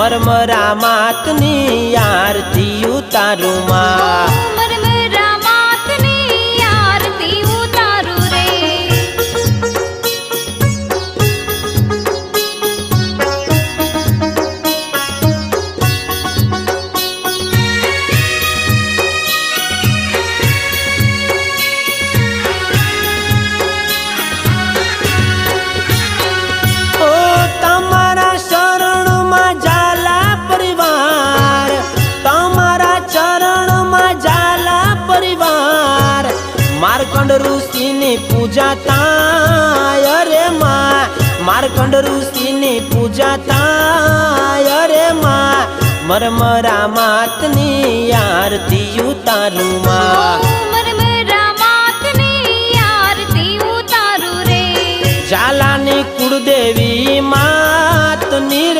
Marmara मातनी आरती उतारू माँ। Marmara मातनी आरती उतारू रे। मार्कंड ऋषि ने पूजा अरे माँ, मार्कंड ऋषि ने पूजा अरे माँ, मरमरा मातनी आरती उतारू माँ।